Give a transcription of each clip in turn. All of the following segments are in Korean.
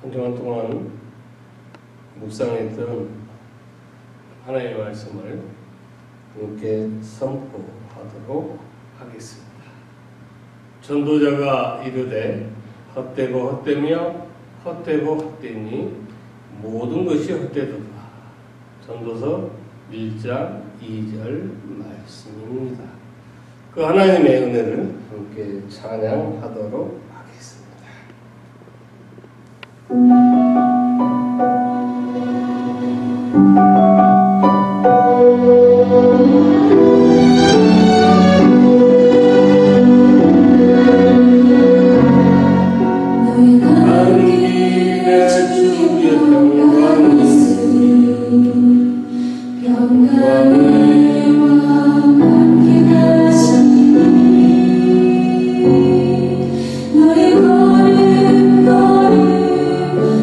한 주간 동안 묵상했던 하나님의 말씀을 함께 선포하도록 하겠습니다. 전도자가 이르되 헛되고 헛되며 헛되고 헛되니 모든 것이 헛되도다. 전도서 1장 2절 말씀입니다. 그 하나님의 은혜를 함께 찬양하도록 하겠습니다. 너의 걸음 걸음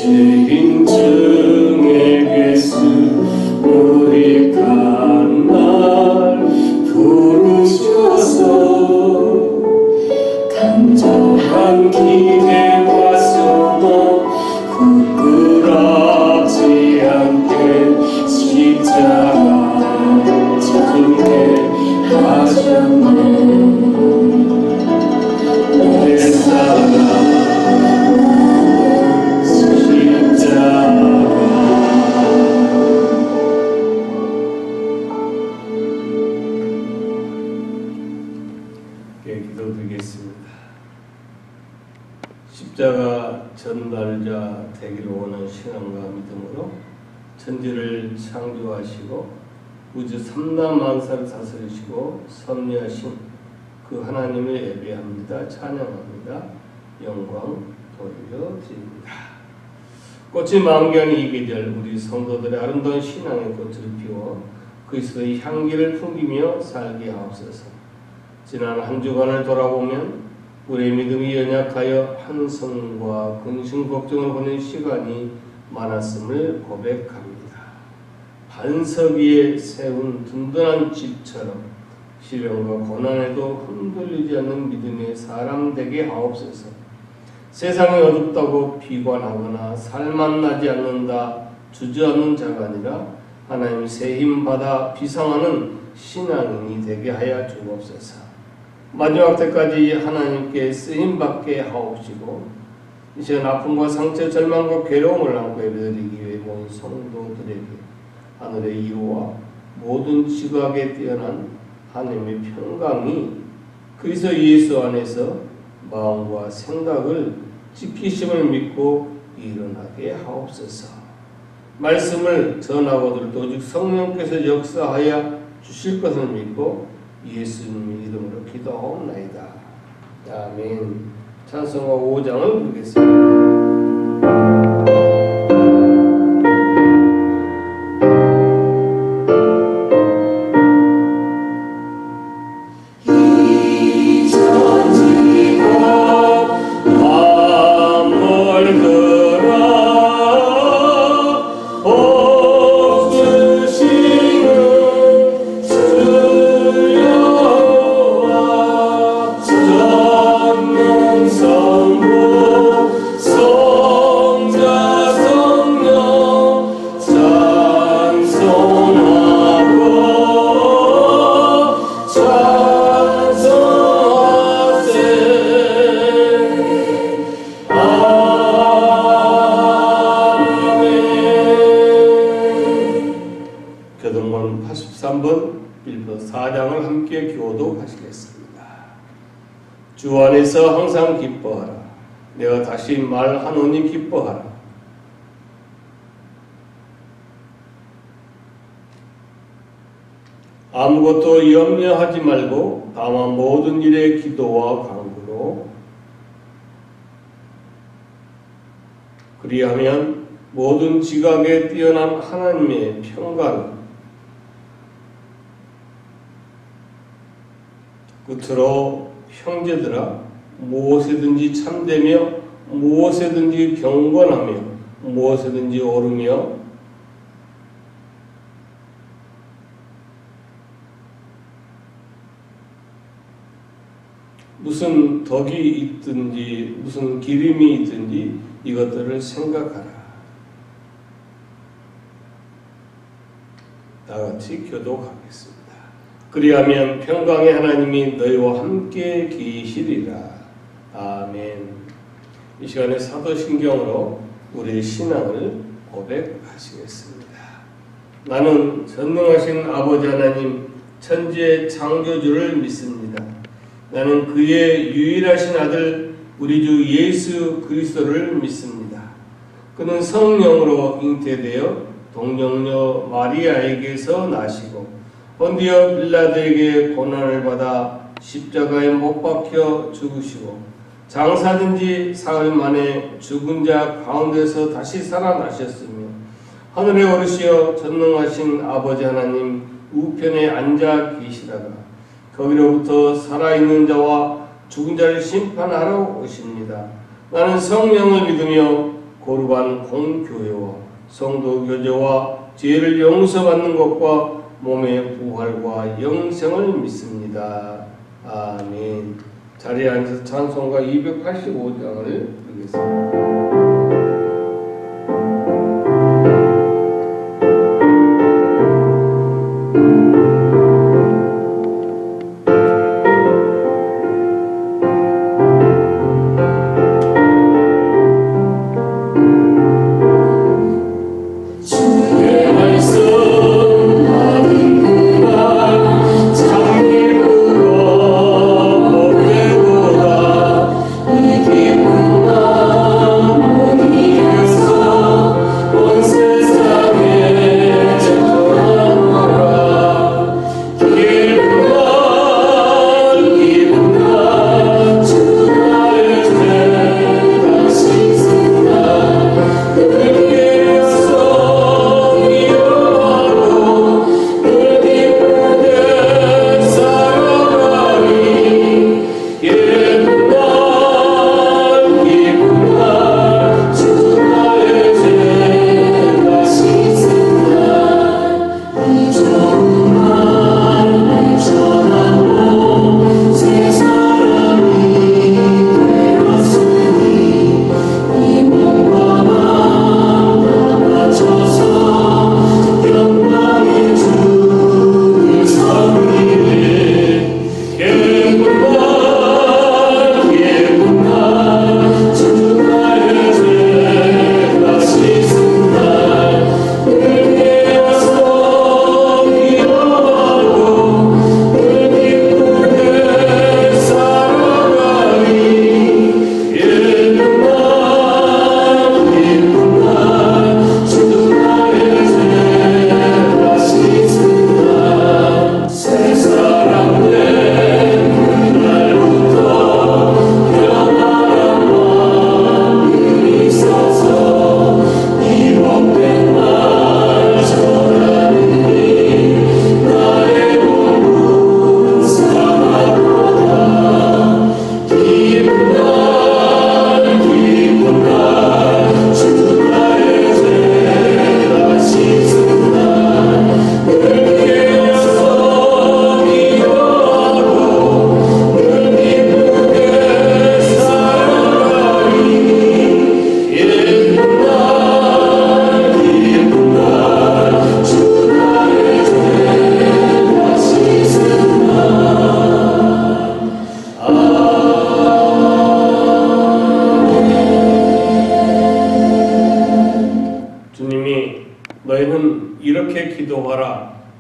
죄인 중에게서 우리 간날 부르셔서 간절한 기대와 소망 부끄럽지 않게 십자가 전개 하셨네. 내 사랑 십자가. 기도드리겠습니다. 십자가 전달자 되기를 원하는 신앙과 믿음으로 천지를 창조하시고 우주 삼라만사를 다스리시고 섭리하신 그 하나님을 예배합니다. 찬양합니다. 영광 돌려드립니다. 꽃이 만개하는 이 계절 우리 성도들의 아름다운 신앙의 꽃을 피워 그리스도의 향기를 풍기며 살게 하옵소서. 지난 한 주간을 돌아보면 우리의 믿음이 연약하여 한성과 근심 걱정을 보낸 시간이 많았음을 고백합니다. 반석 위에 세운 든든한 집처럼 시련과 고난에도 흔들리지 않는 믿음의 사람 되게 하옵소서. 세상이 어둡다고 비관하거나 살만 나지 않는다 주저하는 자가 아니라 하나님 새 힘 받아 비상하는 신앙인이 되게 하여 주옵소서. 마지막 때까지 하나님께 쓰임받게 하옵시고 이 시간 아픔과 상처, 절망과 괴로움을 안고 예배드리기 위해 모인 성도들에게 하늘의 이루와 모든 지각에 뛰어난 하나님의 평강이 그리스도 예수 안에서 마음과 생각을 지키심을 믿고 일어나게 하옵소서. 말씀을 전하고들 오직 성령께서 역사하여 주실 것을 믿고 예수님의 이름으로 기도하옵나이다. 아멘. 찬송가 5장을 부르겠습니다. 교동문 83번 빌보 4장을 함께 교독하시겠습니다. 주 안에서 항상 기뻐하라. 내가 다시 말하노니 기뻐하라. 아무것도 염려하지 말고 다만 모든 일에 기도와 간구로 그리하면 모든 지각에 뛰어난 하나님의 평강 끝으로 형제들아 무엇에든지 참되며 무엇에든지 경건하며 무엇에든지 오르며 무슨 덕이 있든지 무슨 기림이 있든지 이것들을 생각하라. 다같이 교독하겠습니다. 그리하면 평강의 하나님이 너희와 함께 계시리라. 아멘. 이 시간에 사도신경으로 우리의 신앙을 고백하시겠습니다. 나는 전능하신 아버지 하나님 천지의 창조주를 믿습니다. 나는 그의 유일하신 아들 우리 주 예수 그리스도를 믿습니다. 그는 성령으로 잉태되어 동정녀 마리아에게서 나시고 본디오 빌라도에게 고난을 받아 십자가에 못 박혀 죽으시고 장사된 지 사흘 만에 죽은 자 가운데서 다시 살아나셨으며 하늘에 오르시어 전능하신 아버지 하나님 우편에 앉아 계시다가 거기로부터 살아있는 자와 죽은 자를 심판하러 오십니다. 나는 성령을 믿으며 거룩한 공교회와 성도 교제와 죄를 용서받는 것과 몸의 부활과 영생을 믿습니다. 아멘. 자리에 앉아서 찬송가 285장을 부르겠습니다.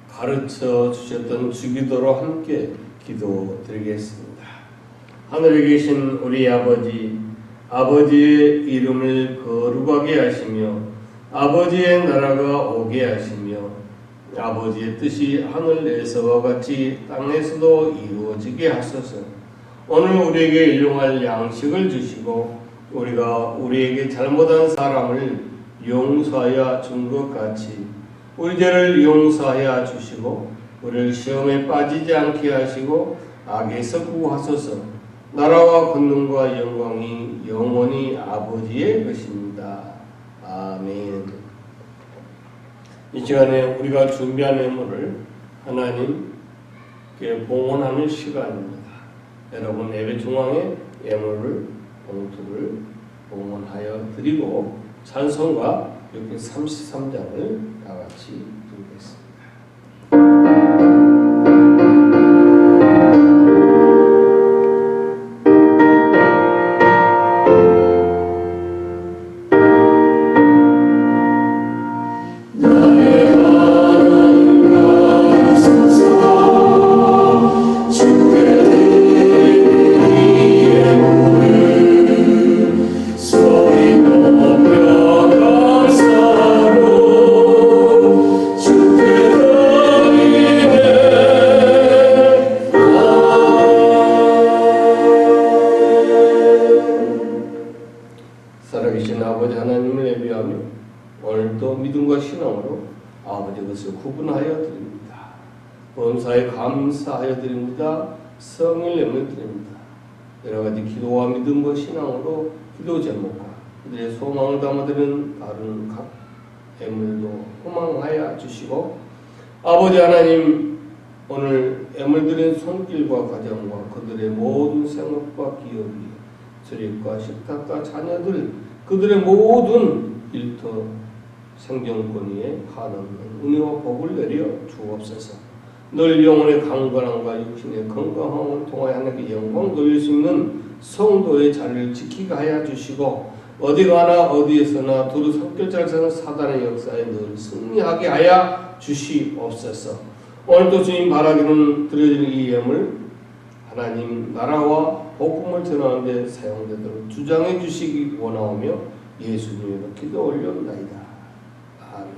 가르쳐 주셨던 주기도로 함께 기도드리겠습니다. 하늘에 계신 우리 아버지, 아버지의 이름을 거룩하게 하시며 아버지의 나라가 오게 하시며 아버지의 뜻이 하늘에서와 같이 땅에서도 이루어지게 하소서. 오늘 우리에게 일용할 양식을 주시고 우리가 우리에게 잘못한 사람을 용서하여 준 것 같이 우리 죄를 용서하여 주시고 우리를 시험에 빠지지 않게 하시고 악에서 구하소서. 나라와 권능과 영광이 영원히 아버지의 것입니다. 아멘. 이 시간에 우리가 준비한 예물을 하나님께 봉헌하는 시간입니다. 여러분 예배 중앙에 예물을 봉투를 봉헌하여 드리고 찬송가 633장을 다 같이 부르겠습니다. 살아계신 아버지 하나님을 예배하며 오늘도 믿음과 신앙으로 아버지 것을 구분하여 드립니다. 범사에 감사하여 드립니다. 성일 예물 드립니다. 여러 가지 기도와 믿음과 신앙으로 기도 제목과 그들의 소망을 담아드는 다른 각 애물도 호망하여 주시고, 아버지 하나님, 오늘 애물들의 손길과 가정과 그들의 모든 생업과 기업이, 저립과 식탁과 자녀들, 그들의 모든 일터 생존권위에 한없는 은혜와 복을 내려 주옵소서. 늘 영혼의 강건함과 육신의 건강함을 통하여 하나님께 영광 돌릴 수 있는 성도의 자리를 지키게 하여 주시고, 어디 가나 어디에서나 두루 성결자를 세는 사단의 역사에 늘 승리하게 하여 주시옵소서. 오늘도 주님 바라기는 드려지는 이 예물 하나님 나라와 복음을 전하는 데 사용되도록 주장해 주시기 원하오며 예수님으로 기도 올려옵나이다. 아멘.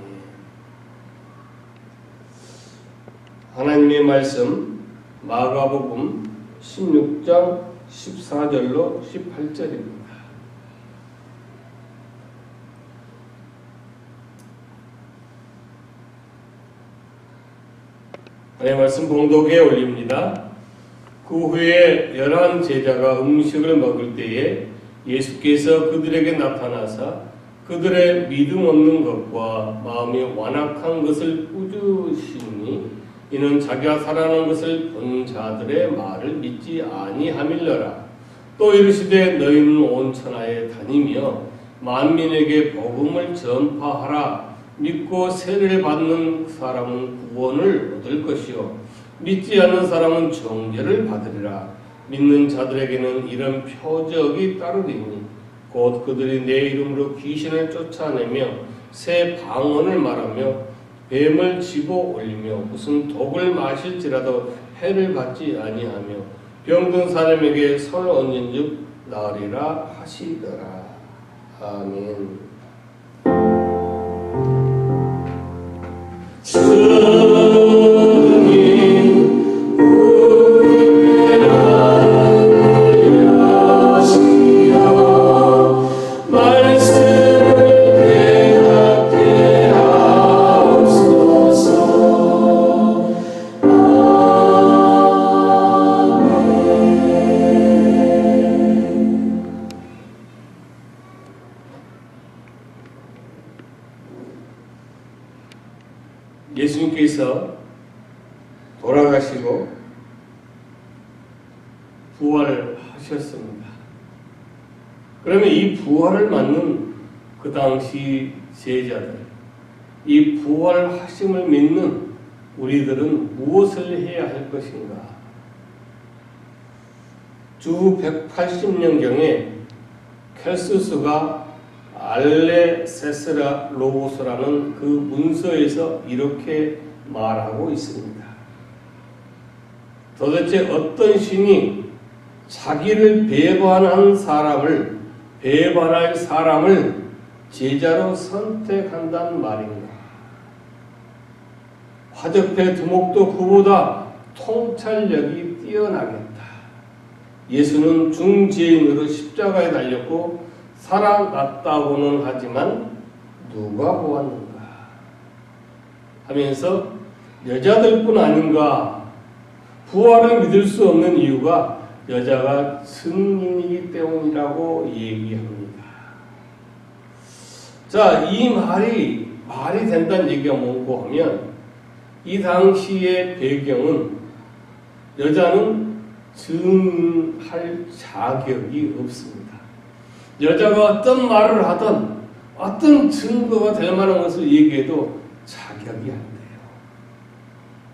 하나님의 말씀 마가복음 16장 14절로 18절입니다. 하나님의 말씀 봉독에 올립니다. 그 후에 11 제자가 음식을 먹을 때에 예수께서 그들에게 나타나사 그들의 믿음 없는 것과 마음이 완악한 것을 꾸짖으시니 이는 자기가 살아난 것을 본 자들의 말을 믿지 아니함일러라. 또 이르시되 너희는 온 천하에 다니며 만민에게 복음을 전파하라. 믿고 세례를 받는 사람은 구원을 얻을 것이요 믿지 않는 사람은 정죄를 받으리라. 믿는 자들에게는 이런 표적이 따르리니 곧 그들이 내 이름으로 귀신을 쫓아내며 새 방언을 말하며 뱀을 집어 올리며 무슨 독을 마실지라도 해를 받지 아니하며 병든 사람에게 손을 얹은즉 나으리라 하시더라. 아멘. 예수님께서 돌아가시고 부활하셨습니다. 그러면 이 부활을 맞는 그 당시 제자들, 이 부활하심을 믿는 우리들은 무엇을 해야 할 것인가? 주 180년경에 켈수스가 알레세스라 로고스라는 그 문서에서 이렇게 말하고 있습니다. 도대체 어떤 신이 자기를 배반할 사람을 제자로 선택한다는 말인가? 화접해 두목도 그보다 통찰력이 뛰어나겠다. 예수는 중죄인으로 십자가에 달렸고 살아났다고는 하지만 누가 보았는가 하면서 여자들뿐 아닌가. 부활을 믿을 수 없는 이유가 여자가 증인이기 때문이라고 얘기합니다. 자, 이 말이 된다는 얘기가 뭐고 하면 이 당시의 배경은 여자는 증인할 자격이 없습니다. 여자가 어떤 말을 하든 어떤 증거가 될 만한 것을 얘기해도 자격이 안 돼요.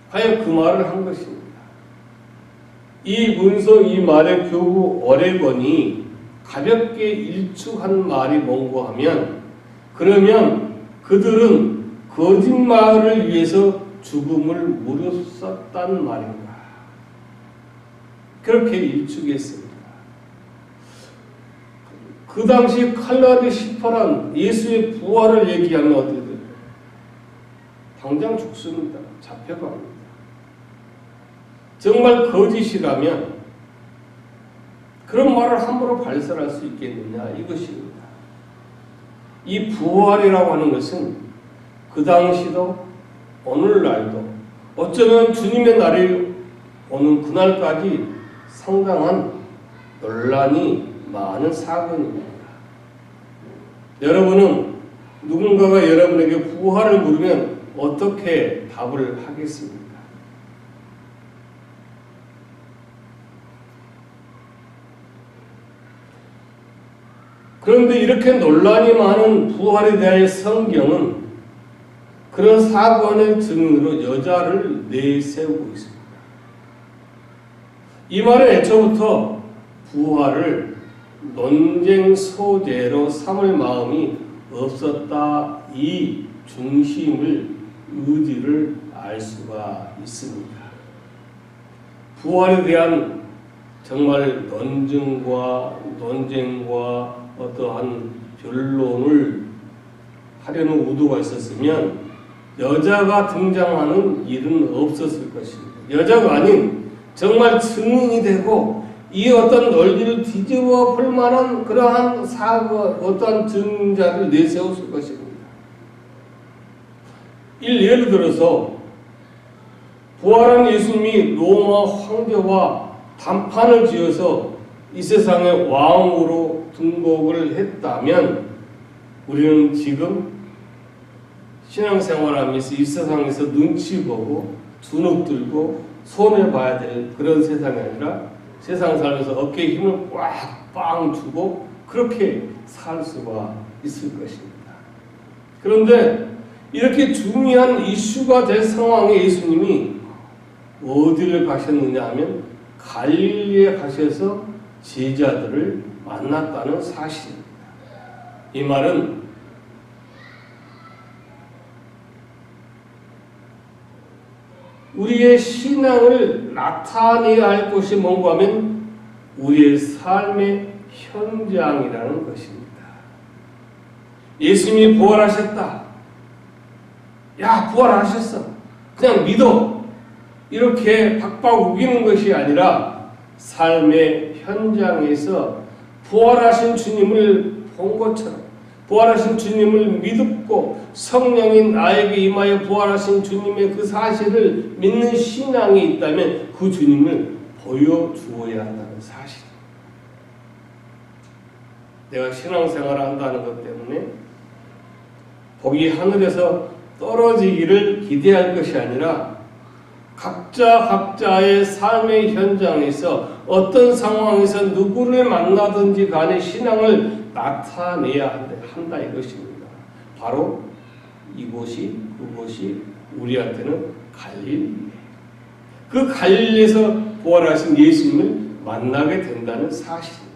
과연 그 말을 한 것입니다. 이 문서, 이 말의 교구 오레건이 가볍게 일축한 말이 뭔고 하면, 그러면 그들은 거짓말을 위해서 죽음을 무릅썼단 말인가? 그렇게 일축했습니다. 그 당시 칼날이 시퍼란 예수의 부활을 얘기하면 어떻게 돼요? 당장 죽습니다. 잡혀갑니다. 정말 거짓이라면 그런 말을 함부로 발설할 수 있겠느냐 이것입니다. 이 부활이라고 하는 것은 그 당시도 오늘날도 어쩌면 주님의 날이 오는 그날까지 상당한 논란이 많은 사건입니다. 여러분은 누군가가 여러분에게 부활을 물으면 어떻게 답을 하겠습니까? 그런데 이렇게 논란이 많은 부활에 대한 성경은 그런 사건의 증인으로 여자를 내세우고 있습니다. 이 말은 애초부터 부활을 논쟁 소재로 삼을 마음이 없었다, 이 중심을, 의지를 알 수가 있습니다. 부활에 대한 정말 논쟁과 어떠한 변론을 하려는 의도가 있었으면 여자가 등장하는 일은 없었을 것입니다. 여자가 아닌 정말 증인이 되고 이 어떤 논리를 뒤집어 볼 만한 그러한 어떠한 증자를 내세웠을 것입니다. 예를 들어서 부활한 예수님이 로마 황제와 단판을 지어서 이 세상의 왕으로 등극을 했다면 우리는 지금 신앙생활하면서 이 세상에서 눈치 보고 주눅 들고 손해봐야 될 그런 세상이 아니라 세상 살면서 어깨에 힘을 꽉 주고 그렇게 살 수가 있을 것입니다. 그런데 이렇게 중요한 이슈가 될 상황에 예수님이 어디를 가셨느냐 하면 갈릴리에 가셔서 제자들을 만났다는 사실입니다. 이 말은 우리의 신앙을 나타내야 할 것이 뭔가 하면 우리의 삶의 현장이라는 것입니다. 예수님이 부활하셨다. 야, 부활하셨어. 그냥 믿어. 이렇게 박박 우기는 것이 아니라 삶의 현장에서 부활하신 주님을 본 것처럼 부활하신 주님을 믿고 성령이 나에게 임하여 부활하신 주님의 그 사실을 믿는 신앙이 있다면 그 주님을 보여주어야 한다는 사실. 내가 신앙생활을 한다는 것 때문에 복이 하늘에서 떨어지기를 기대할 것이 아니라 각자의 삶의 현장에서 어떤 상황에서 누구를 만나든지 간에 신앙을 나타내야 한다 이것입니다. 바로 그곳이 우리한테는 갈릴리. 그 갈릴리에서 부활하신 예수님을 만나게 된다는 사실입니다.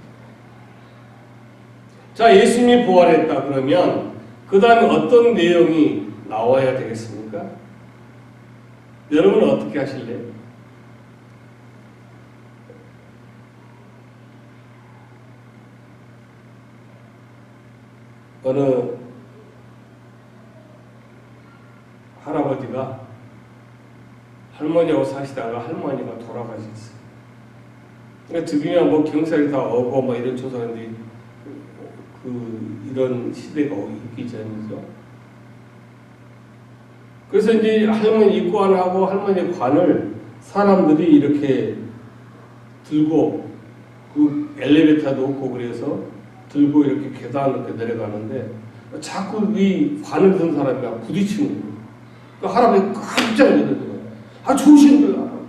자, 예수님이 부활했다 그러면 그 다음에 어떤 내용이 나와야 되겠습니까? 여러분은 어떻게 하실래요? 어느 할아버지가 할머니하고 사시다가 할머니가 돌아가셨어요. 그러니까 지금이야 뭐 경찰이 다 오고 뭐 이런 조사인데 이런 시대가 있기 전이죠. 그래서 이제 할머니 입관하고 할머니 관을 사람들이 이렇게 들고 그 엘리베이터도 없고 그래서 들고 이렇게 계단을 이렇게 내려가는데 자꾸 이 관을 든 사람이 부딪히는 거예요. 그 할아버지 깜짝 놀라는 거예요. 아, 조심들 하라고.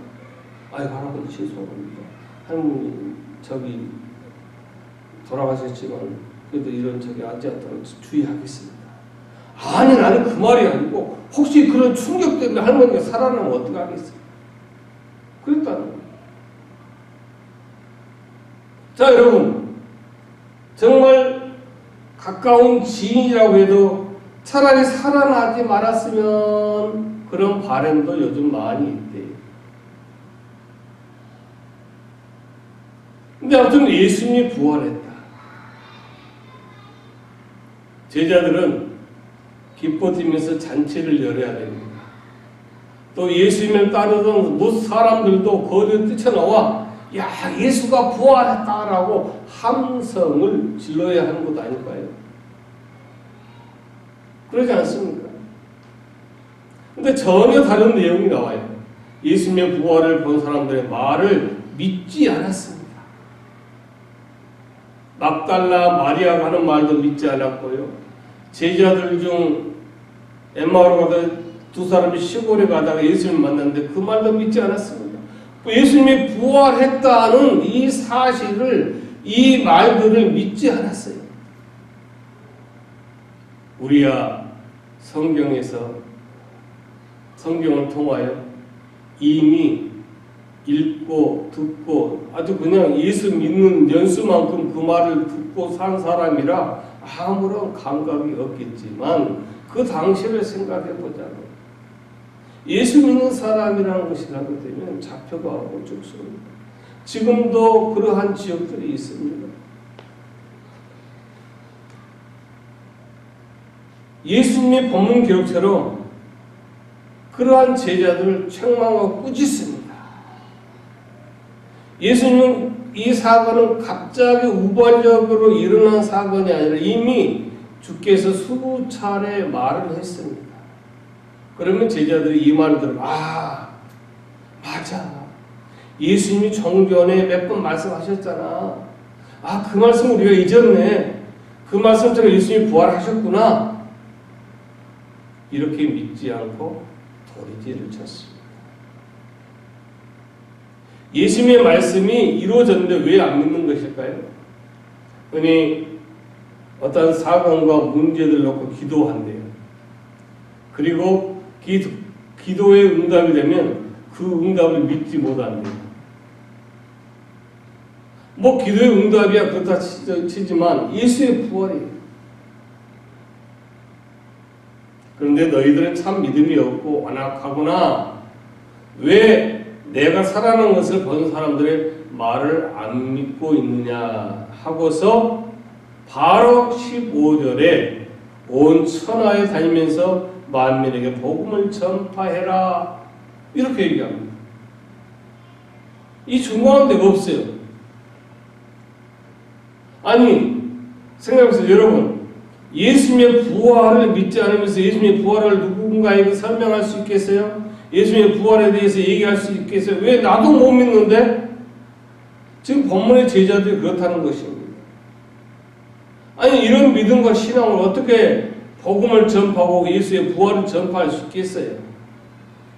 아이고, 할아버지 죄송합니다. 할머니 저기 돌아가셨지만 그래도 이런 적이 앉지 않도록 주의하겠습니다. 아니, 나는 그 말이 아니고 혹시 그런 충격 때문에 할머니가 살아나면 어떡하겠어요? 그랬다는 거예요. 자, 여러분, 정말 가까운 지인이라고 해도 차라리 살아나지 말았으면 그런 바람도 요즘 많이 있대요. 근데 아무튼 예수님이 부활했다. 제자들은 기뻐지면서 잔치를 열어야 됩니다. 또 예수님을 따르던 못 사람들도 거리에 뛰쳐나와 야, 예수가 부활했다라고 함성을 질러야 하는 것 아닐까요? 그러지 않습니까? 근데 전혀 다른 내용이 나와요. 예수님의 부활을 본 사람들의 말을 믿지 않았습니다. 막달라 마리아가 하는 말도 믿지 않았고요. 제자들 중 엠마오로 가다 두 사람이 시골에 가다가 예수님을 만났는데 그 말도 믿지 않았습니다. 예수님이 부활했다는 이 사실을, 이 말들을 믿지 않았어요. 우리야 성경을 통하여 이미 읽고 듣고 아주 그냥 예수 믿는 연수만큼 그 말을 듣고 산 사람이라 아무런 감각이 없겠지만 그 당시를 생각해 보자면 예수 믿는 사람이라는 것이라고 되면 잡혀가고 죽습니다. 지금도 그러한 지역들이 있습니다. 예수님의 본문 기록처럼 그러한 제자들을 책망하고 꾸짖습니다. 예수님은 이 사건은 갑자기 우발적으로 일어난 사건이 아니라 이미 주께서 수차례 말을 했습니다. 그러면 제자들이 이 말을 들으면 맞아. 예수님이 종전에 몇 번 말씀하셨잖아. 그 말씀 우리가 잊었네. 그 말씀처럼 예수님이 부활하셨구나. 이렇게 믿지 않고 도리지를 쳤습니다. 예수님의 말씀이 이루어졌는데 왜 안 믿는 것일까요? 흔히 어떤 사건과 문제를 놓고 기도한대요. 그리고 기도의 응답이 되면 그 응답을 믿지 못한대요. 기도의 응답이야 그렇다 치지만 예수의 부활이에요. 그런데 너희들은 참 믿음이 없고 완악하구나. 왜 내가 살아난 것을 본 사람들의 말을 안 믿고 있느냐 하고서 바로 15절에 온 천하에 다니면서 만민에게 복음을 전파해라 이렇게 얘기합니다. 이 중요한 데가 없어요. 아니 생각해보세요. 여러분, 예수님의 부활을 믿지 않으면서 예수님의 부활을 누군가에게 설명할 수 있겠어요? 예수님의 부활에 대해서 얘기할 수 있겠어요? 왜 나도 못 믿는데? 지금 본문의 제자들이 그렇다는 것입니다. 아니 이런 믿음과 신앙을 어떻게 복음을 전파하고 예수의 부활을 전파할 수 있겠어요?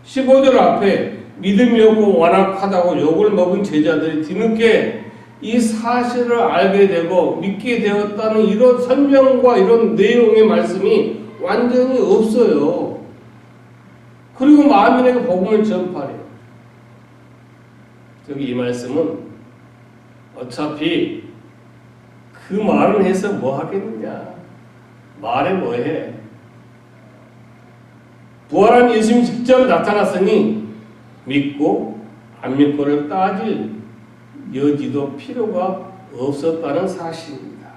15절 앞에 믿음이 없고 완악하다고 욕을 먹은 제자들이 뒤늦게 이 사실을 알게 되고 믿게 되었다는 이런 설명과 이런 내용의 말씀이 완전히 없어요. 그리고 만민에게 복음을 전파해요. 저기 이 말씀은 어차피 그 말은 해서 뭐 하겠느냐. 말해 뭐해. 부활한 예수님이 직접 나타났으니 믿고 안 믿고를 따질 여지도 필요가 없었다는 사실입니다.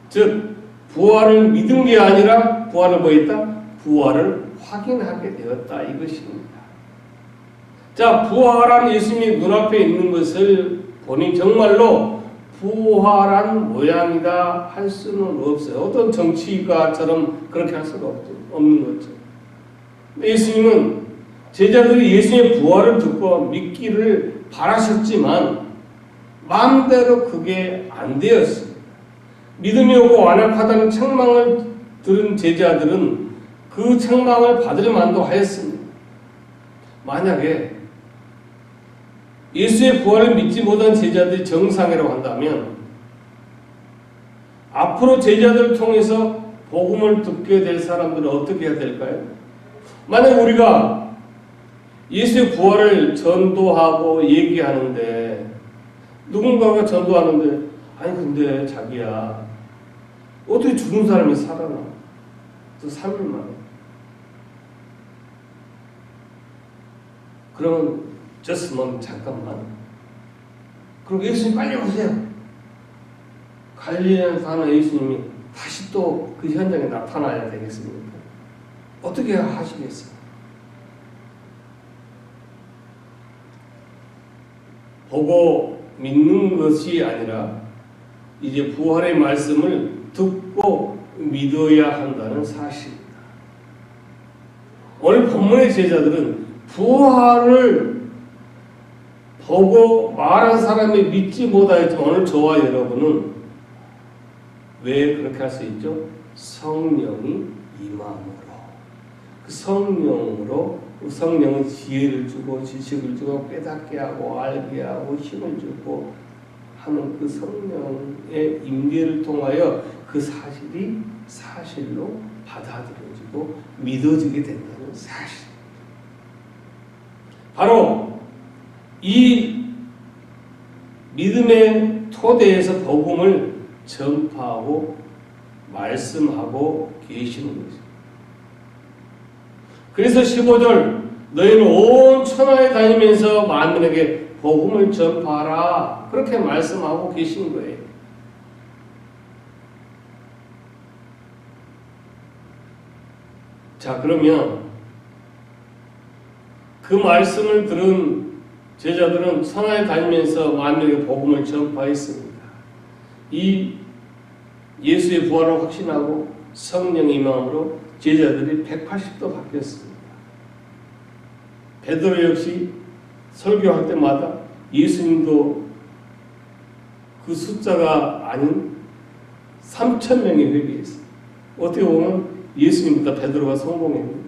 즉 부활을 믿은 게 아니라 부활을 뭐 했다? 부활을 확인하게 되었다 이것입니다. 자, 부활한 예수님이 눈앞에 있는 것을 보니 정말로 부활한 모양이다 할 수는 없어요. 어떤 정치가처럼 그렇게 할 수가 없는 거죠. 예수님은 제자들이 예수님의 부활을 듣고 믿기를 바라셨지만 마음대로 그게 안 되었습니다. 믿음이 오고 완악하다는 책망을 들은 제자들은 그 책망을 받을 만도 하였습니다. 만약에 예수의 부활을 믿지 못한 제자들이 정상이라고 한다면 앞으로 제자들을 통해서 복음을 듣게 될 사람들은 어떻게 해야 될까요? 만약 우리가 예수의 부활을 전도하고 얘기하는데 누군가가 전도하는데 아니 근데 자기야 어떻게 죽은 사람이 살아나? 또 3일 만에. 그러면 just 잠깐만. 그리고 예수님 빨리 오세요. 갈릴리에 사는 예수님이 다시 또 그 현장에 나타나야 되겠습니까? 어떻게 하시겠어요? 보고 믿는 것이 아니라 이제 부활의 말씀을 듣고 믿어야 한다는 사실입니다. 오늘 본문의 제자들은 부활을 보고 말한 사람이 믿지 못하였지만 오늘 저와 여러분은 왜 그렇게 할 수 있죠? 성령이 임함으로. 그 성령으로, 그 성령은 지혜를 주고 지식을 주고 깨닫게 하고 알게 하고 힘을 주고 하는 그 성령의 임재를 통하여 그 사실이 사실로 받아들여지고 믿어지게 된다는 사실. 바로 이 믿음의 토대에서 복음을 전파하고 말씀하고 계시는 것입니다. 그래서 15절 너희는 온 천하에 다니면서 만민에게 복음을 전파하라 그렇게 말씀하고 계신 거예요. 자, 그러면 그 말씀을 들은 제자들은 천하에 다니면서 만민에게 복음을 전파했습니다. 이 예수의 부활을 확신하고 성령의 임함으로 제자들이 180도 바뀌었습니다. 베드로 역시 설교할 때마다 예수님도 그 숫자가 아닌 3,000명이 회개했어요. 어떻게 보면 예수님보다 베드로가 성공했는데,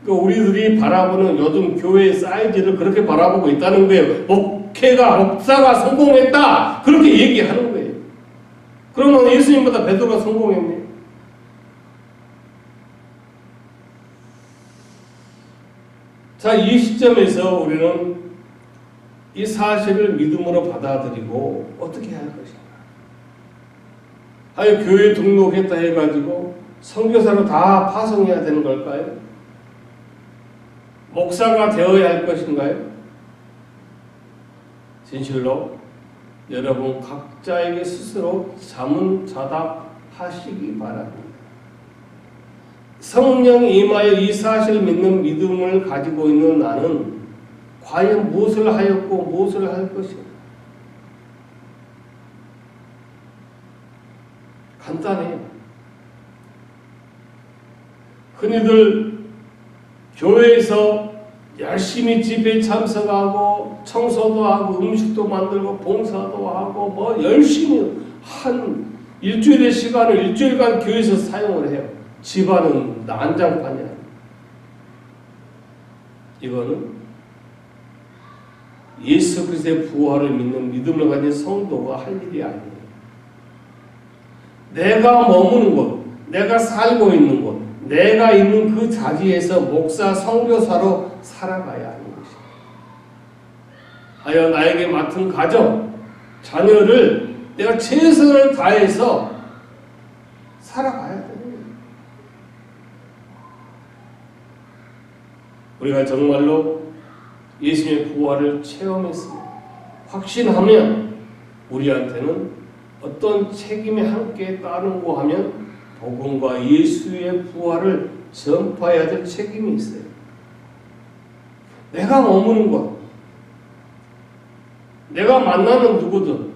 그러니까 우리들이 바라보는 요즘 교회의 사이즈를 그렇게 바라보고 있다는 거예요. 목사가 성공했다 그렇게 얘기하는 거예요. 그러면 예수님보다 베드로가 성공했네. 자, 이 시점에서 우리는 이 사실을 믿음으로 받아들이고 어떻게 해야 할 것인가? 아예 교회 등록했다 해가지고 선교사로 다 파송해야 되는 걸까요? 목사가 되어야 할 것인가요? 진실로 여러분 각자에게 스스로 자문자답하시기 바랍니다. 성령이 임하여 이 사실을 믿는 믿음을 가지고 있는 나는 과연 무엇을 하였고 무엇을 할 것인가? 간단해요. 흔히들 교회에서 열심히 집회에 참석하고 청소도 하고 음식도 만들고 봉사도 하고 뭐 열심히 한 일주일의 시간을 일주일간 교회에서 사용을 해요. 집안은 난장판이야. 이거는 예수 그리스도의 부활을 믿는 믿음을 가진 성도가 할 일이 아니에요. 내가 머무는 곳, 내가 살고 있는 곳, 내가 있는 그 자리에서 목사, 선교사로 살아가야 하는 것입니다. 하여 나에게 맡은 가정, 자녀를 내가 최선을 다해서 살아가야 돼요. 우리가 정말로 예수님의 부활을 체험했습니다. 확신하면 우리한테는 어떤 책임이 함께 따르고 하면 복음과 예수의 부활을 전파해야 될 책임이 있어요. 내가 머무는 곳, 내가 만나는 누구든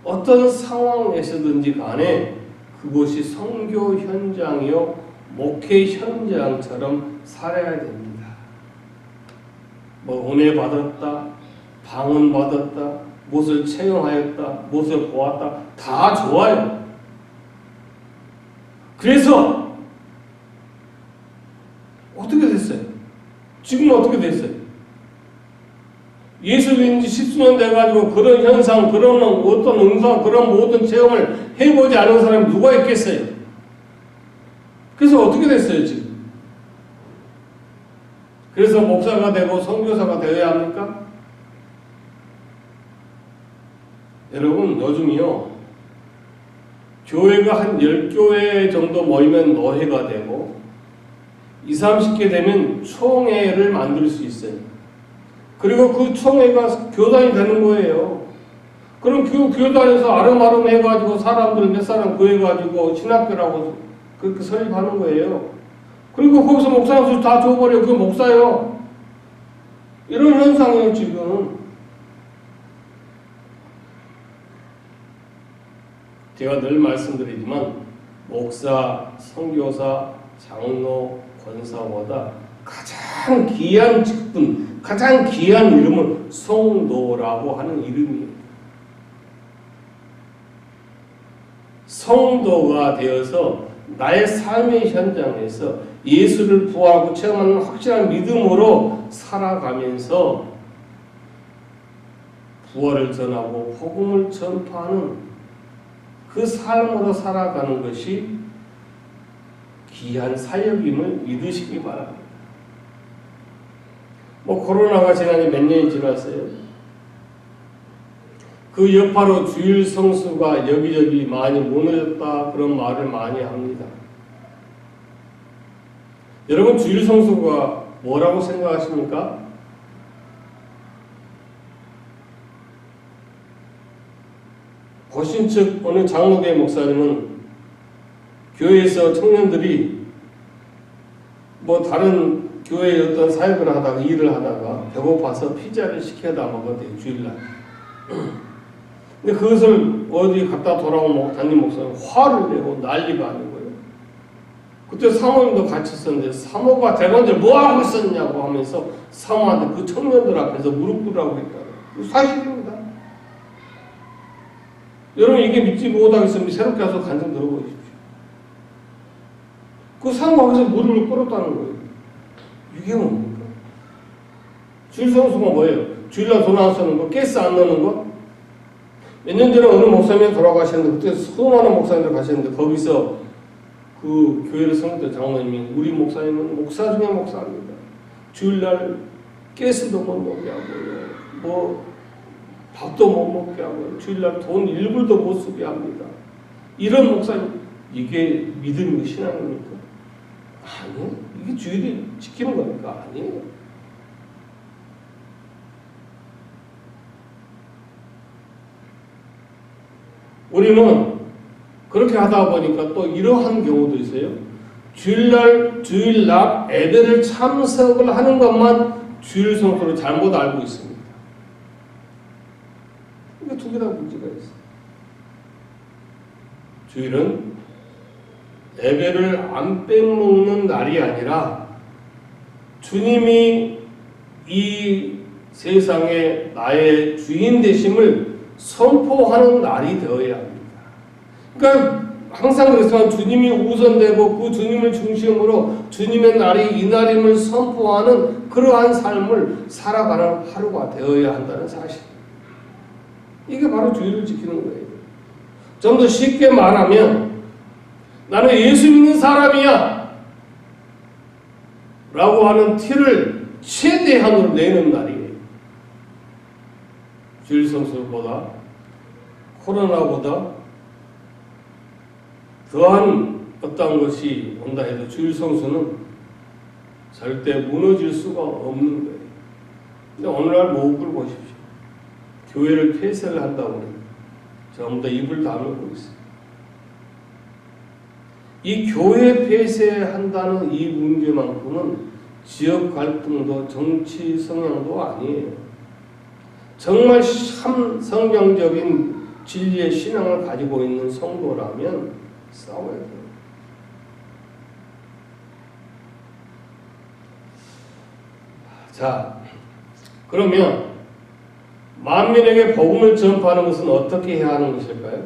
어떤 상황에서든지 간에 그곳이 선교 현장이요 목회 현장처럼 살아야 됩니다. 뭐 은혜 받았다, 방언 받았다, 무엇을 체험하였다, 무엇을 보았다, 다 좋아요. 그래서 어떻게 됐어요? 지금 어떻게 됐어요? 예수 믿은 지 10수년 돼가지고 그런 현상, 그런 어떤 응상, 그런 모든 체험을 해보지 않은 사람이 누가 있겠어요? 그래서 어떻게 됐어요, 지금? 그래서 목사가 되고 선교사가 되어야 합니까? 여러분, 요즘이요, 교회가 한 10교회 정도 모이면 노회가 되고 20, 30개 되면 총회를 만들 수 있어요. 그리고 그 총회가 교단이 되는 거예요. 그럼 그 교단에서 아름아름 해가지고 사람들 몇 사람 구해가지고 신학교라고 그렇게 설립하는 거예요. 그리고 거기서 목사님들 다 줘버려. 그게 목사예요. 이런 현상이에요, 지금. 제가 늘 말씀드리지만 목사, 선교사, 장로, 권사보다 가장 귀한 직분, 가장 귀한 이름은 성도라고 하는 이름이에요. 성도가 되어서 나의 삶의 현장에서 예수를 부하고 체험하는 확실한 믿음으로 살아가면서 부활을 전하고 복음을 전파하는 그 삶으로 살아가는 것이 귀한 사역임을 믿으시기 바랍니다. 코로나가 지난 몇 년이 지났어요. 그 여파로 주일 성수가 여기저기 많이 무너졌다 그런 말을 많이 합니다. 여러분 주일 성수가 뭐라고 생각하십니까? 보신 즉 어느 장로교회 목사님은 교회에서 청년들이 다른 교회에 어떤 사역을 하다가 일을 하다가 배고파서 피자를 시켜다 먹었대요. 주일날. 근데 그것을 어디 갔다 돌아온 담임 목사님 화를 내고 난리가 아닌 거예요. 그때 사모님도 같이 있었는데 사모가 대관절 뭐하고 있었냐고 하면서 사모한테 그 청년들 앞에서 무릎 꿇으라고 했다고. 사실입니다. 여러분 이게 믿지 못하겠으면 새롭게 와서 간증 들어보십시오. 그 사모가 무릎을 꿇었다는 거예요. 이게 뭡니까? 주일 성수가 뭐예요? 주일날 돈 안 쓰는 거? 가스 안 넣는 거? 몇 년 전에 어느 목사님이 돌아가셨는데 그때 수많은 목사님들 가셨는데 거기서 그 교회를 섬겼던 장로님이 우리 목사님은 목사 중에 목사입니다. 주일날 가스도 못 먹게 하고요. 밥도 못 먹게 하고요. 주일날 돈 1불도 못 쓰게 합니다. 이런 목사님 이게 믿음이 신앙입니까? 아니요. 이게 주일이 지키는 겁니까? 아니에요. 우리는 그렇게 하다 보니까 또 이러한 경우도 있어요. 주일 낮 예배를 참석을 하는 것만 주일 성수로 잘못 알고 있습니다. 이거 두 개 다 문제가 있어요. 주일은 예배를 안 빼먹는 날이 아니라 주님이 이 세상에 나의 주인 되심을 선포하는 날이 되어야 합니다. 그러니까 항상 그렇지만 주님이 우선되고 그 주님을 중심으로 주님의 날이 이 날임을 선포하는 그러한 삶을 살아가는 하루가 되어야 한다는 사실. 이게 바로 주일을 지키는 거예요. 좀 더 쉽게 말하면 나는 예수 믿는 사람이야 라고 하는 티를 최대한으로 내는 날이에요. 주일 성수보다 코로나보다 더한 어떤 것이 온다 해도 주일 성수는 절대 무너질 수가 없는 거예요. 근데 오늘날 모국을 보십시오. 교회를 폐쇄를 한다고 합니다. 전부 다 입을 다물고 있어요. 이 교회 폐쇄한다는 이 문제만큼은 지역 갈등도 정치 성향도 아니에요. 정말 참 성경적인 진리의 신앙을 가지고 있는 성도라면 싸워야 돼요. 자, 그러면 만민에게 복음을 전파하는 것은 어떻게 해야 하는 것일까요?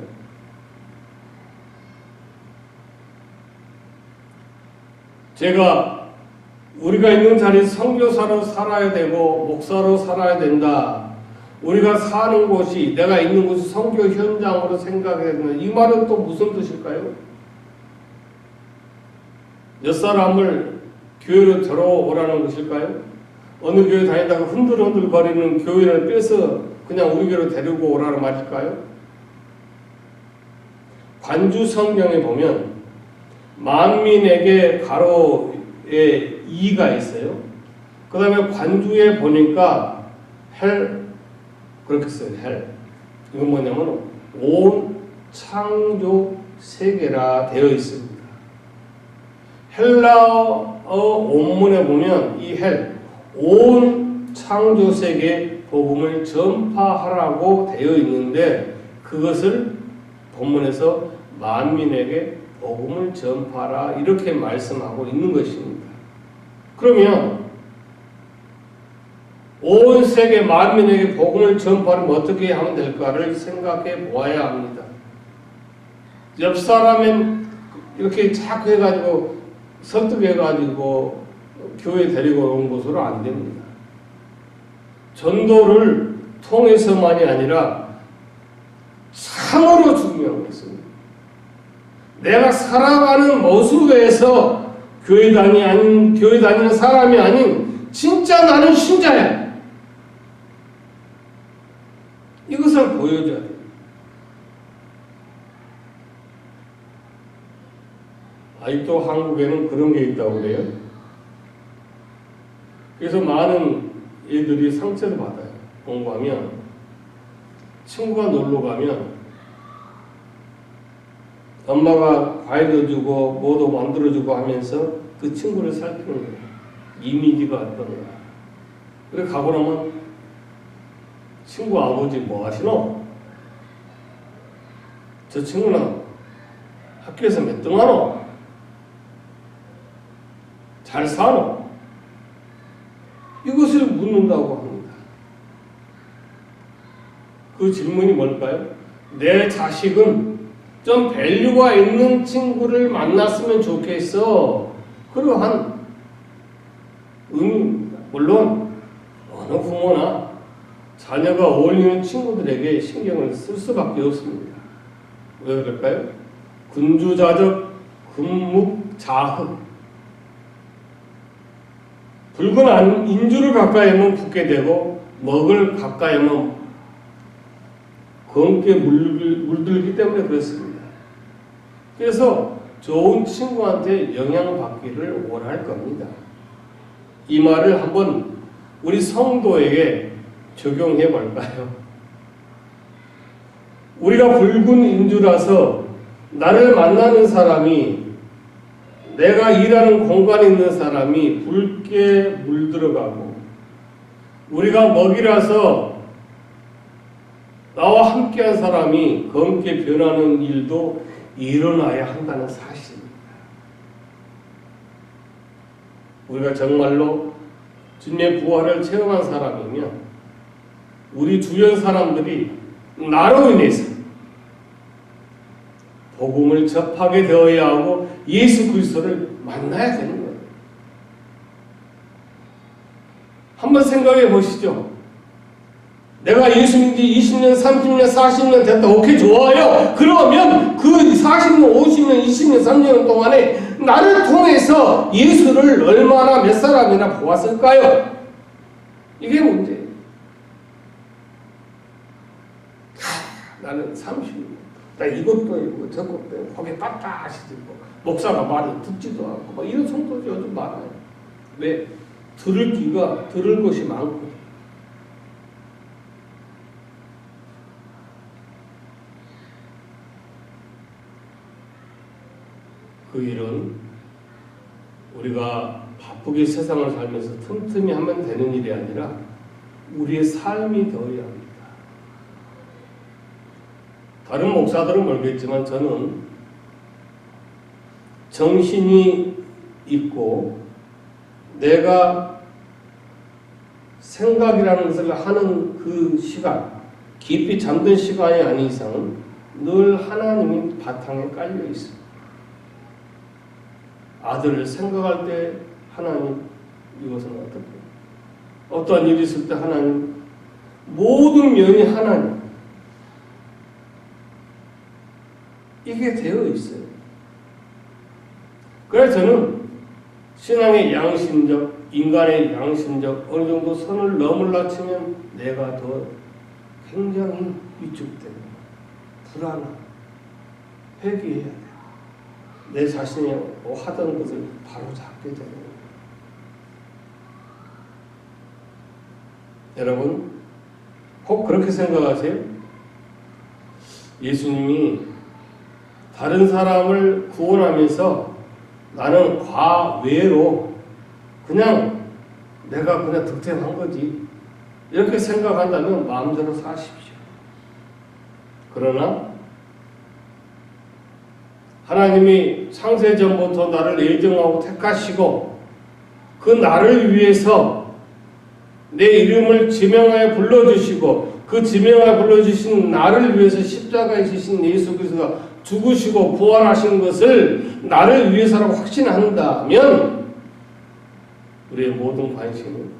제가 우리가 있는 자리에서 선교사로 살아야 되고 목사로 살아야 된다. 우리가 사는 곳이 내가 있는 곳이 선교 현장으로 생각해야 된다. 이 말은 또 무슨 뜻일까요? 몇 사람을 교회로 들어오라는 것일까요? 어느 교회 다니다가 흔들흔들거리는 교인을 빼서 그냥 우리 교회로 데리고 오라는 말일까요? 관주 성경에 보면 만민에게 가로에 이가 있어요. 그 다음에 관주에 보니까 그렇게 써요. 이건 뭐냐면 온 창조 세계라 되어 있습니다. 헬라어 원문에 보면 이 온 창조 세계 복음을 전파하라고 되어 있는데 그것을 본문에서 만민에게 복음을 전파하라 이렇게 말씀하고 있는 것입니다. 그러면 온 세계 만민에게 복음을 전파하면 어떻게 하면 될까를 생각해 보아야 합니다. 옆 사람의 이렇게 자꾸 해가지고 설득해가지고 교회 데리고 온 것으로 안 됩니다. 전도를 통해서만이 아니라 참으로 중요한 것은 내가 살아가는 모습에서 교회 다니는 사람이 아닌 진짜 나는 신자야. 이것을 보여줘야 돼요. 아직도 한국에는 그런 게 있다고 그래요. 그래서 많은 애들이 상처를 받아요. 공부하면 친구가 놀러 가면 엄마가 과일도 주고 뭐도 만들어주고 하면서 그 친구를 살피는 거예요. 이미지가 어떤가. 그래 가고 나면 친구 아버지 뭐 하시노? 저 친구는 학교에서 몇 등 하노? 잘 사노? 이것을 묻는다고 합니다. 그 질문이 뭘까요? 내 자식은 좀 밸류가 있는 친구를 만났으면 좋겠어. 그러한 의미입니다. 물론 어느 부모나 자녀가 어울리는 친구들에게 신경을 쓸 수밖에 없습니다. 왜 그럴까요? 군주자적 금묵자흑. 붉은 인주를 가까이 하면 붓게 되고 먹을 가까이 하면 검게 물들기 때문에 그렇습니다. 그래서 좋은 친구한테 영향받기를 원할 겁니다. 이 말을 한번 우리 성도에게 적용해 볼까요? 우리가 붉은 인주라서 나를 만나는 사람이 내가 일하는 공간에 있는 사람이 붉게 물들어가고 우리가 먹이라서 나와 함께한 사람이 검게 변하는 일도 일어나야 한다는 사실입니다. 우리가 정말로 주님의 부활을 체험한 사람이면 우리 주변 사람들이 나로 인해서 복음을 접하게 되어야 하고 예수 그리스도를 만나야 되는 거예요. 한번 생각해 보시죠. 내가 예수 믿지 20년, 30년, 40년 됐다. 오케이, 좋아요. 그러면 그 40년, 50년, 20년, 30년 동안에 나를 통해서 예수를 얼마나 몇 사람이나 보았을까요? 이게 문제예요. 나는 30년. 나 이것도 있고 저것도 있고 거기에 빳빳하시지 목사가 말이 듣지도 않고 막 이런 성도들이 요즘 많아요. 왜? 들을 것이 많고. 그 일은 우리가 바쁘게 세상을 살면서 틈틈이 하면 되는 일이 아니라 우리의 삶이 되어야 합니다. 다른 목사들은 모르겠지만 저는 정신이 있고 내가 생각이라는 것을 하는 그 시간, 깊이 잠든 시간이 아닌 이상은 늘 하나님이 바탕에 깔려 있습니다. 아들을 생각할 때 하나님, 이것은 어떻게? 어떠한 일이 있을 때 하나님, 모든 면이 하나님. 이게 되어 있어요. 그래서 저는 신앙의 양심적, 인간의 양심적 어느 정도 선을 넘으려 치면 내가 더 굉장히 위축되고 불안하고 회개해야 돼. 내 자신이 하던 것을 바로 잡게 되는 거예요. 여러분, 혹 그렇게 생각하세요? 예수님이 다른 사람을 구원하면서 나는 과외로 그냥 내가 그냥 득템한 거지 이렇게 생각한다면 마음대로 사십시오. 그러나 하나님이 창세전부터 나를 예정하고 택하시고 그 나를 위해서 내 이름을 지명하여 불러주시고 그 지명하여 불러주신 나를 위해서 십자가에 지신 예수 그리스도가 죽으시고 부활하신 것을 나를 위해서라고 확신한다면 우리의 모든 관심은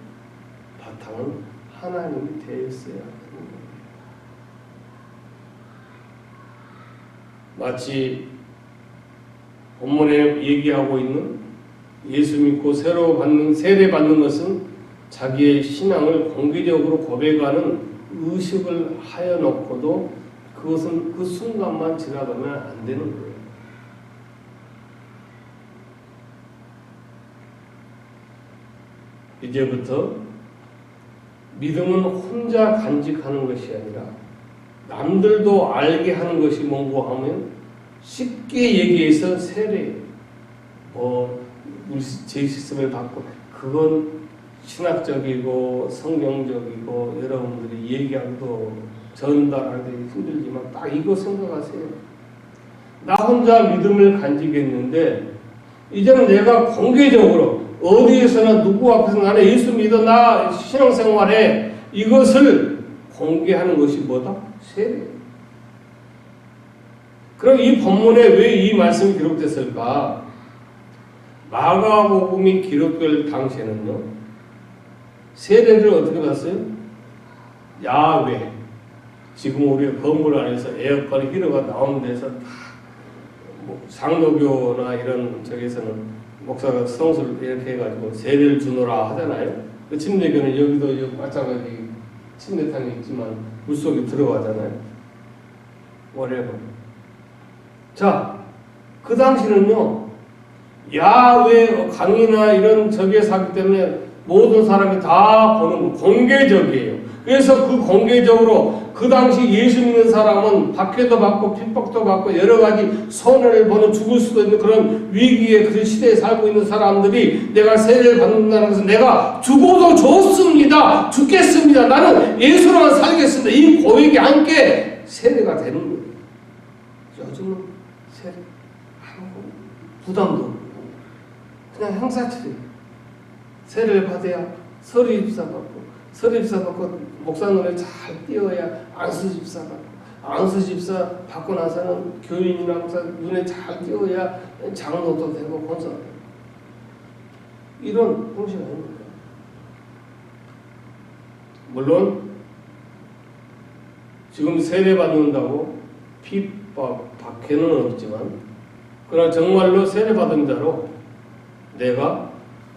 바탕은 하나님이 되었어야 하는 거예요. 마치 본문에 얘기하고 있는 예수 믿고 세례 받는 것은 자기의 신앙을 공개적으로 고백하는 의식을 하여 놓고도 그것은 그 순간만 지나가면 안 되는 거예요. 이제부터 믿음은 혼자 간직하는 것이 아니라 남들도 알게 하는 것이 뭔고 하면 쉽게 얘기해서 세례, 제시스템을 받고 그건 신학적이고 성경적이고 여러분들이 얘기하기도 전달하기 힘들지만 딱 이거 생각하세요. 나 혼자 믿음을 간직했는데 이제는 내가 공개적으로 어디에서나 누구 앞에서 나는 예수 믿어 나 신앙생활에 이것을 공개하는 것이 뭐다? 세례. 그럼 이 본문에 왜 이 말씀이 기록됐을까? 마가복음이 기록될 당시에는요, 세례를 어떻게 봤어요? 야외. 지금 우리 건물 안에서 에어컨 히터가 나오는 데서 다 상도교나 이런 저기서는 목사가 성수를 이렇게 해가지고 세례를 주노라 하잖아요. 그 침례교는 여기도 마찬가지 침례탕이 있지만 물속에 들어가잖아요. whatever. 자, 그 당시는요, 야외 강의나 이런 저기에서 하기 때문에 모든 사람이 다 보는 거 공개적이에요. 그래서 그 공개적으로 그 당시 예수 믿는 사람은 박해도 받고 핍박도 받고 여러 가지 손해를 보는 죽을 수도 있는 그런 위기의 그 시대에 살고 있는 사람들이 내가 세례를 받는다는 것은 내가 죽어도 좋습니다. 죽겠습니다. 나는 예수로만 살겠습니다. 이 고백이 함께 세례가 되는 거예요. 요즘은 세례 하고 부담도 없고 그냥 형사처럼 세례를 받아야 서류입사 받고 서류입사 받고 목사 눈에 잘 띄어야 안수집사 받고 안수집사 받고 나서는 교인이나 목사 눈에 잘 띄어야 장로도 되고 권사도 되고 이런 형식 아닙니까? 물론 지금 세례 받는다고 핍박, 박해는 없지만 그러나 정말로 세례 받은 자로 내가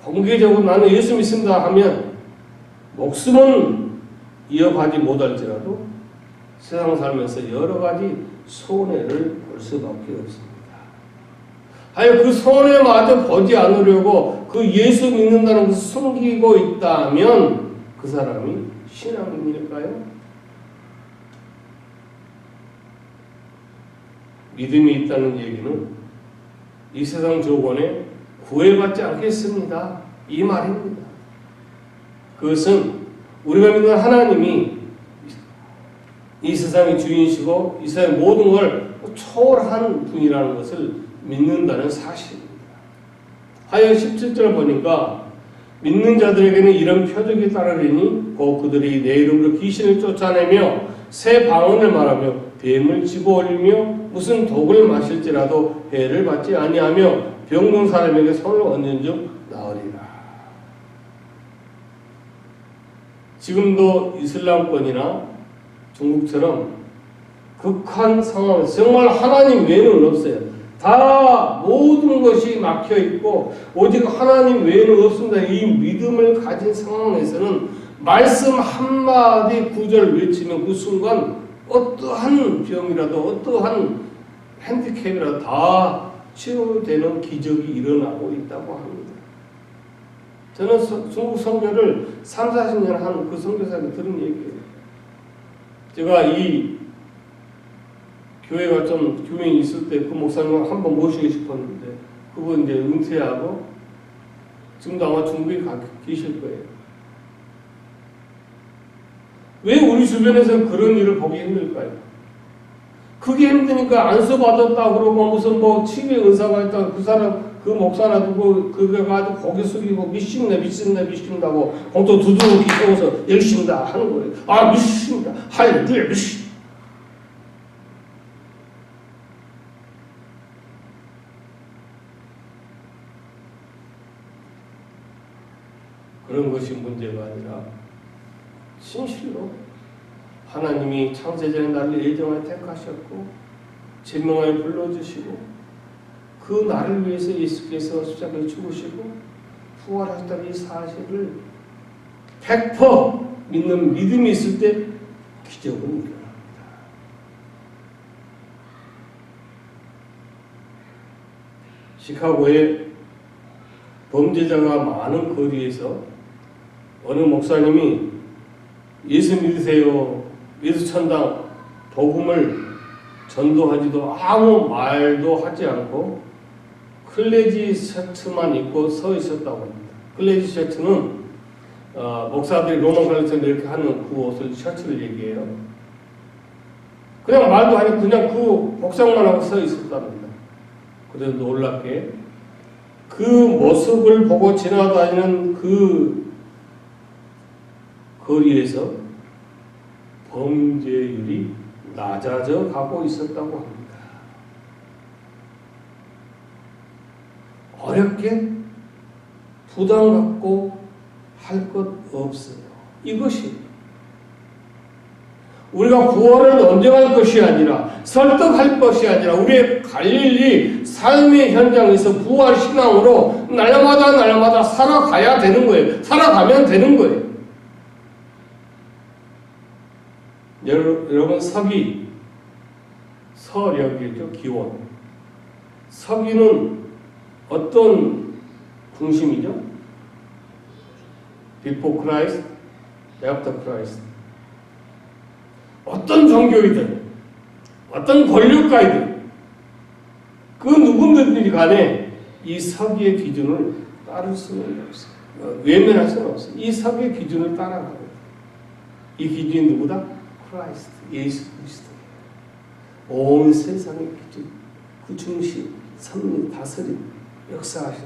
공개적으로 나는 예수 믿습니다 하면 목숨은 이어가지 못할지라도 세상 살면서 여러 가지 손해를 볼 수밖에 없습니다. 하여 그 손해마저 보지 않으려고 그 예수 믿는다는 것을 숨기고 있다면 그 사람이 신앙인일까요? 믿음이 있다는 얘기는 이 세상 조건에 구애받지 않겠습니다. 이 말입니다. 그것은 우리가 믿는 하나님이 이 세상의 주인이시고 이 세상의 모든 걸 초월한 분이라는 것을 믿는다는 사실입니다. 하여 17절 보니까 믿는 자들에게는 이런 표적이 따르리니 곧 그들이 내 이름으로 귀신을 쫓아내며 새 방언을 말하며 뱀을 집어올리며 무슨 독을 마실지라도 해를 받지 아니하며 병든 사람에게 손을 얹은 즉 나으리라. 지금도 이슬람권이나 중국처럼 극한 상황에서 정말 하나님 외에는 없어요. 다 모든 것이 막혀 있고 오직 하나님 외에는 없습니다. 이 믿음을 가진 상황에서는 말씀 한마디 구절 외치면 그 순간 어떠한 병이라도 어떠한 핸디캡이라도 다 치유되는 기적이 일어나고 있다고 합니다. 저는 중국 선교를 3, 40년 한 그 선교사한테 들은 얘기예요. 제가 이 교회가 좀 교인이 있을 때 그 목사님을 한번 모시고 싶었는데 그분 이제 은퇴하고 지금도 아마 중국에 계실 거예요. 왜 우리 주변에서는 그런 일을 보기 힘들까요? 그게 힘드니까 안수받았다 그러고 무슨 뭐 치유의 은사가 있다 그 사람 그 목사나 누구 그게 가지고 고개 숙이고 믿습니다고 공도 두드러 기세워서 열심히 다 하는 거예요. 아 믿습니다. 할렐루야 믿습니다. 그런 것이 문제가 아니라 진실로 하나님이 창세전에 나를 예정하여 택하셨고 제명하여 불러주시고 그 나를 위해서 예수께서 십자가에 죽으시고 부활하셨다는 이 사실을 100% 믿는 믿음이 있을 때 기적은 일어납니다. 시카고에 범죄자가 많은 거리에서 어느 목사님이 예수 믿으세요, 예수 천당, 복음을 전도하지도 아무 말도 하지 않고 클레지 셔츠만 입고 서 있었다고 합니다. 클레지 셔츠는 목사들이 로마 갈라서 이렇게 하는 그 옷을 셔츠를 얘기해요. 그냥 말도 아니고 그냥 그 복장만 하고 서 있었답니다. 그래서 놀랍게 그 모습을 보고 지나다니는 그 거리에서 범죄율이 낮아져 가고 있었다고 합니다. 어렵게 부담 갖고 할 것 없어요. 이것이 우리가 구원을 논쟁할 것이 아니라 설득할 것이 아니라 우리의 갈릴리 삶의 현장에서 부활 신앙으로 날마다 살아가야 되는 거예요. 살아가면 되는 거예요. 여러분 서력이죠. 기원. 서기는 어떤 중심이죠? Before Christ, After Christ. 어떤 종교이든 어떤 권력가이든 그 누구든지 간에 이 서기의 기준을 따를 수는 없어요. 외면할 수는 없어요. 이 서기의 기준을 따라가고 이 기준이 누구다? 크라이스트, 예수 그리스도예요. 온 세상의 기준, 그 중심, 섭리, 다스림, 역사하신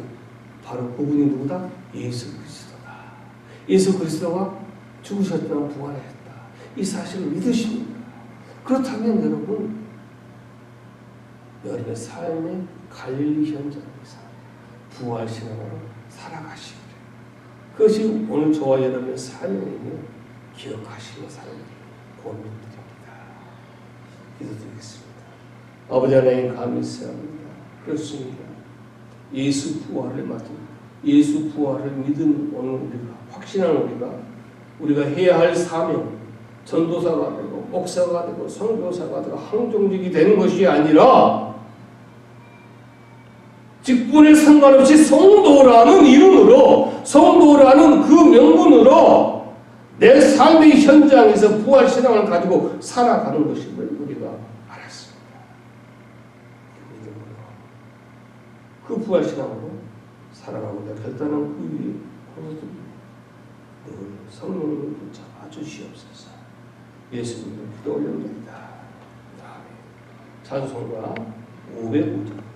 바로 그분이 누구다? 예수 그리스도다. 예수 그리스도가 죽으셨지만 부활했다. 이 사실을 믿으십니까? 그렇다면 여러분의 삶의 갈릴리 현장에서 부활신앙으로 살아가시기를 그것이 오늘 저와 여러분의 삶에 기억하시며 살기를 권면드립니다. 기도드리겠습니다. 아버지 하나님 감사합니다. 그렇습니다. 예수 부활을 맞은 예수 부활을 믿은 오늘 우리가 확신한 우리가 해야 할 사명 전도사가 되고 목사가 되고 선교사가 되고 항종직이 되는 것이 아니라 직분에 상관없이 성도라는 이름으로 성도라는 그 명분으로 내 삶의 현장에서 부활신앙을 가지고 살아가는 것임을 우리가 알았습니다. 그 부활신앙으로 살아가고자 결단한 그 위에 늘 성령을 붙잡아 주시옵소서. 예수님을 기도 올려드립니다. 찬송가 505장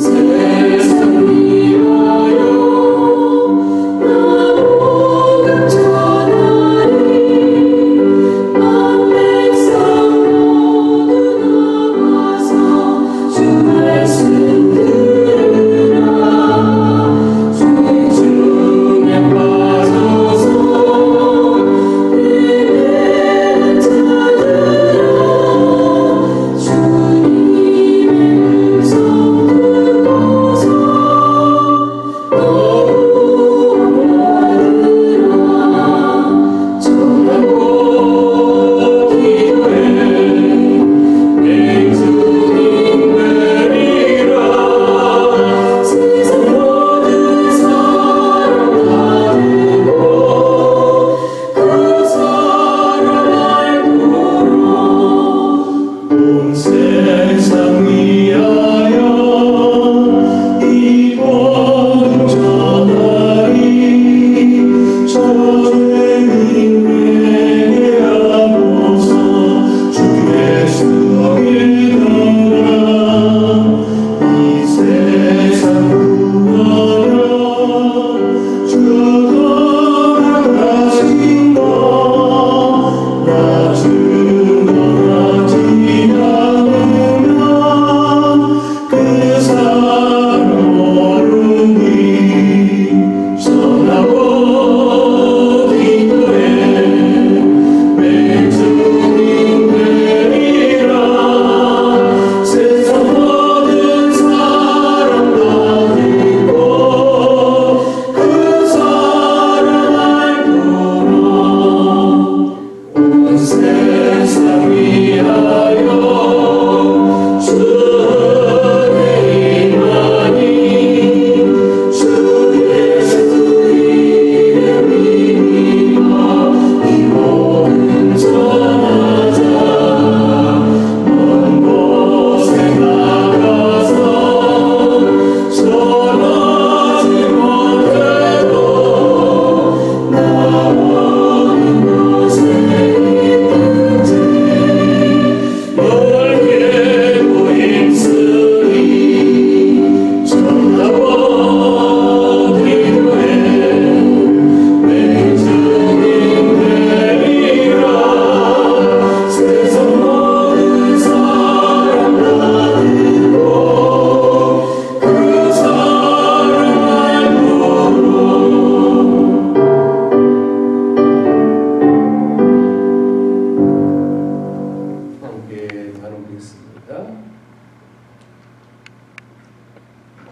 세상 위하여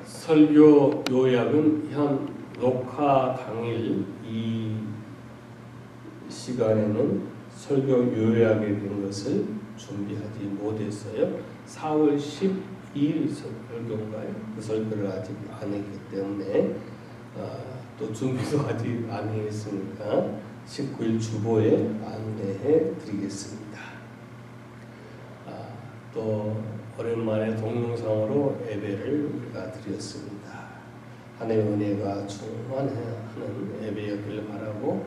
설교 요약은 현 녹화 당일 이 시간에는 설교 요약에 대한 것을 준비하지 못했어요. 4월 12일 설교인가요? 그 설교를 아직 안 했기 때문에 또 준비도 아직 안 했으니까 19일 주보에 안내해 드리겠습니다. 또 오랜만에 동영상으로 예배를 우리가 드렸습니다. 하나님의 은혜가 충만하는 예배였기를 바라고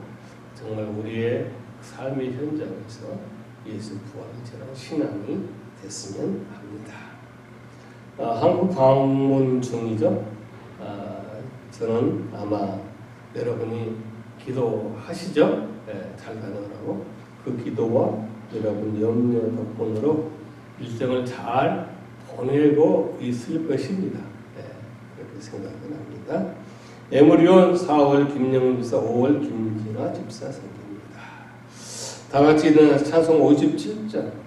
정말 우리의 삶의 현장에서 예수 부활을 전한 신앙이 됐으면 합니다. 한국 방문 중이죠. 저는 아마 여러분이 기도하시죠? 네, 잘 가느라고 그 기도와 여러분 염려 덕분으로 일정을 잘 보내고 있을 것입니다. 네, 그렇게 생각을 합니다. 에무리온 4월 김영훈 집사, 5월 김진아 집사 생깁니다. 다 같이 일어나서 찬송 57장.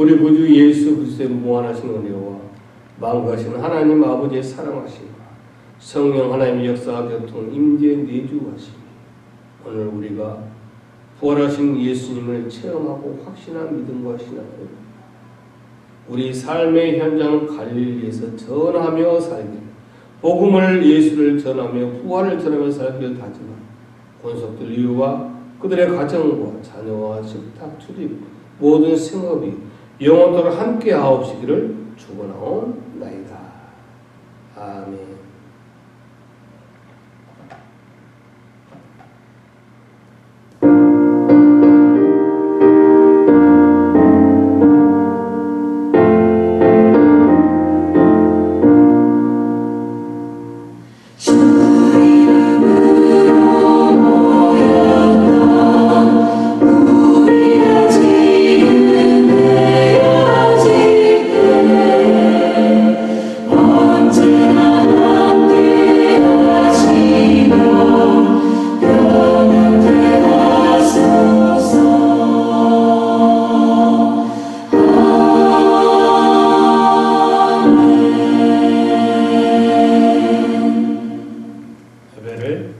우리 구주 예수 그리스도의 무한하신 은혜와 만국하신 하나님 아버지의 사랑하심과 성령 하나님의 역사와 교통 임재 내주하심이 오늘 우리가 부활하신 예수님을 체험하고 확신한 믿음과 신앙을 우리 삶의 현장 갈릴리에서 전하며 살기, 복음을 예수를 전하며 부활을 전하며 살기를 다짐한 권속들 이유와 그들의 가정과 자녀와 식탁 출입 모든 생업이 영원토록 함께 하옵시기를 축원하옵나이다. 아멘. 예배를